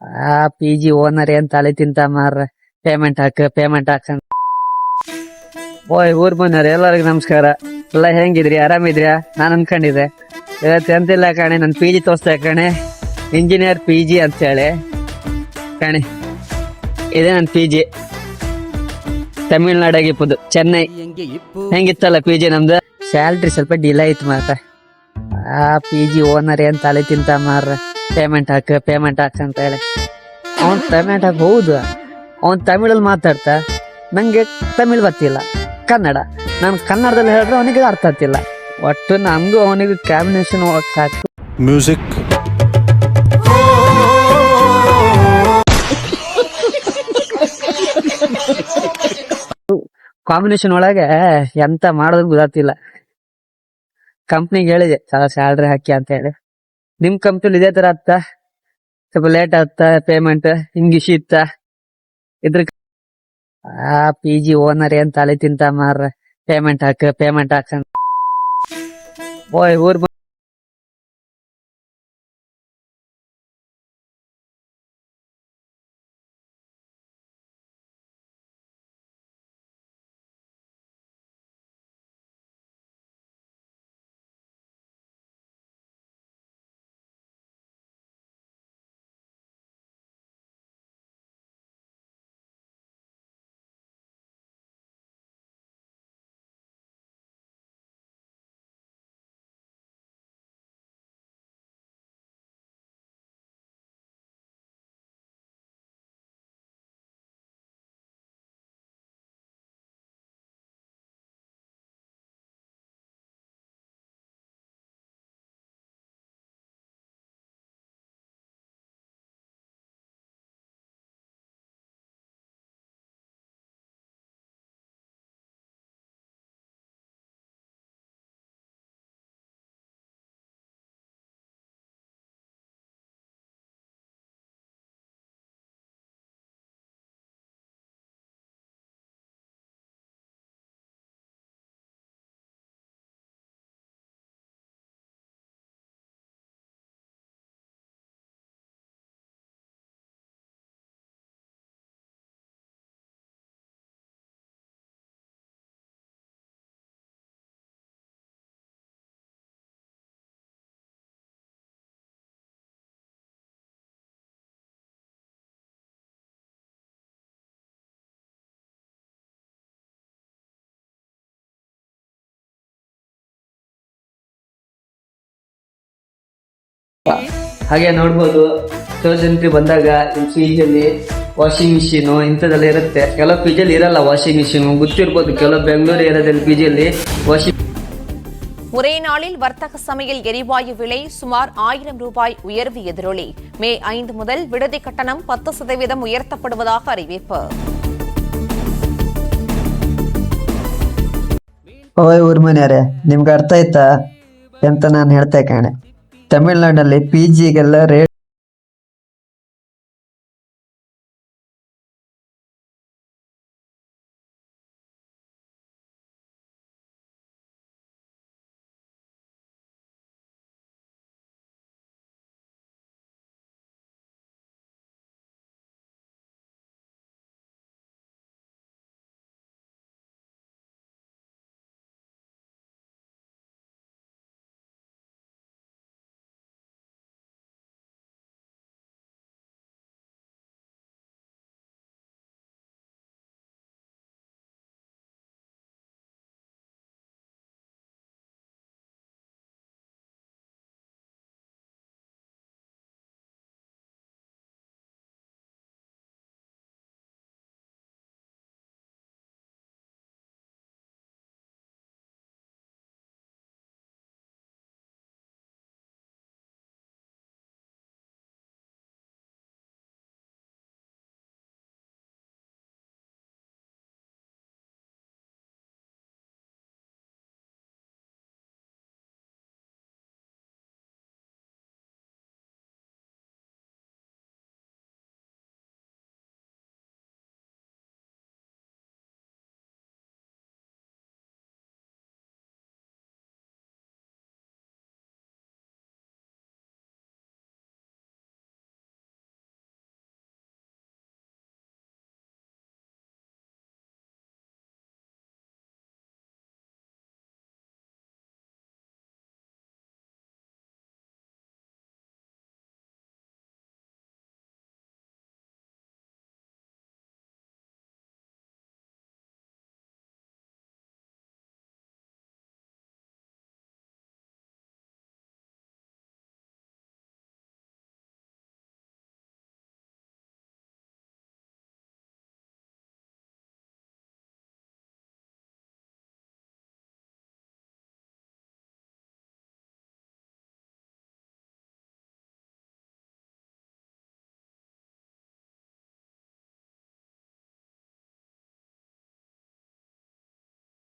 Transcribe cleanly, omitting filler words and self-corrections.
ಆ P G owner ಏನ್ ತಲೆ ತಿಂತ ಮಾರ್ರೆ. ಪೇಮೆಂಟ್ ಹಾಕ ಅಂತ. ಓಯ್ ಊರ್ ಬಂದವ್ರೆ, ಎಲ್ಲರಿಗೂ ನಮಸ್ಕಾರ. ಎಲ್ಲ ಹೆಂಗಿದ್ರಿ, ಆರಾಮಿದ್ರ್ಯಾ? ನಾನ್ ಅನ್ಕೊಂಡಿದ್ದೆ ಇವತ್ತು ಎಂತಿಲ್ಲ ಕಣೆ, ನನ್ ಪಿ ಜಿ ತೋರ್ಸ್ತಾ ಕಣೆ, ಇಂಜಿನಿಯರ್ ಪಿ ಜಿ ಅಂತ ಹೇಳಿ ಕಣೆ. ಇದೇ ನನ್ ಪಿ ಜಿ, ತಮಿಳ್ನಾಡಾಗಿಪ್ಪದು, ಚೆನ್ನೈ. ಹೆಂಗಿತ್ತಲ್ಲ ಪಿ ಜಿ ನಮ್ದು? ಸ್ಯಾಲ್ರಿ ಸ್ವಲ್ಪ ಡಿಲೇ ಆಯ್ತು ಮಾತ್ರ. ಆ ಪಿ ಜಿ ಓನರ್ ಏನ್ ತಲೆ ತಿಂತ ಮಾರ್ರೆ. ಪೇಮೆಂಟ್ ಹಾಕ ಅಂತ ಹೇಳಿ ಅವ್ನ್ ಪೇಮೆಂಟ್ ಹಾಕಿ ಹೌದು. ಅವ್ನ್ ತಮಿಳಲ್ಲಿ ಮಾತಾಡ್ತಾ, ನಂಗೆ ತಮಿಳ್ ಗೊತ್ತಿಲ್ಲ, ಕನ್ನಡ. ನಾನು ಕನ್ನಡದಲ್ಲಿ ಹೇಳಿದ್ರೆ ಅವನಿಗೆ ಅರ್ಥ ಆಗ್ತಿಲ್ಲ. ಒಟ್ಟು ನಮಗೂ ಅವನಿಗೆ ಕಾಂಬಿನೇಷನ್ ಸಾಕು. ಮ್ಯೂಸಿಕ್ ಕಾಂಬಿನೇಷನ್ ಒಳಗೆ ಎಂತ ಮಾಡೋದು ಗೊತ್ತಿಲ್ಲ. ಕಂಪ್ನಿಗೆ ಹೇಳಿದೆ ಸ್ಯಾಲ್ರಿ ಹಾಕಿ ಅಂತ ಹೇಳಿ. ನಿಮ್ ಕಂಪ್ನಿಲಿ ಇದೇ ತರ ಆಗ್ತಾ? ಸ್ವಲ್ಪ ಲೇಟ್ ಆಗ್ತಾ ಪೇಮೆಂಟ್, ಹಿಂಗಿಶ್ ಇತ್ತ ಇದ್ರ? ಆ ಪಿ ಜಿ ಓನರ್ ಏನ್ ತಲೆ ತಿಂತ ಮಾರ್ರೆ. ಪೇಮೆಂಟ್ ಹಾಕ ಅಂತ. ಓಯ್ ಊರ್ ಹಾಗೆ ನೋಡ್ಬೋದು, ಎಂಟ್ರಿ ಬಂದಾಗ ಪಿಜಿಯಲ್ಲಿ ವಾಷಿಂಗ್ ಮಿಷಿನ್ ಇಂಥದ್ದೆಲ್ಲ ಇರುತ್ತೆ. ಕೆಲವು ಪಿಜಿಯಲ್ಲಿ ಇರಲ್ಲ ವಾಷಿಂಗ್ ಮಿಷಿನ್, ಗೊತ್ತಿರ್ಬೋದು. ಕೆಲವು ಬೆಂಗಳೂರು ಏರಿಯಾದಲ್ಲಿ ಪಿಜಿಯಲ್ಲಿ ವಾಷಿಂಗ್. ஒரே நாளில் வர்த்தக சமையல் எரிவாயு விலை சுமார் 1000 ரூபாய் உயர்வு எதிரொலி. மே 5 முதல் விடுதி கட்டணம் 10% உயர்த்தப்படுவதாக அறிவிப்பு. ಓಯ್ ಊರ್ ಮನೆಯವರೇ, ನಿಮ್ಗೆ ಅರ್ಥ ಆಯ್ತಾ ಎಂತ ನಾನು ಹೇಳ್ತಾ ಕಾಣೆ? ತಮಿಳ್ನಾಡಲ್ಲಿ ಪಿ ಜಿಗೆಲ್ಲ ರೇಟ್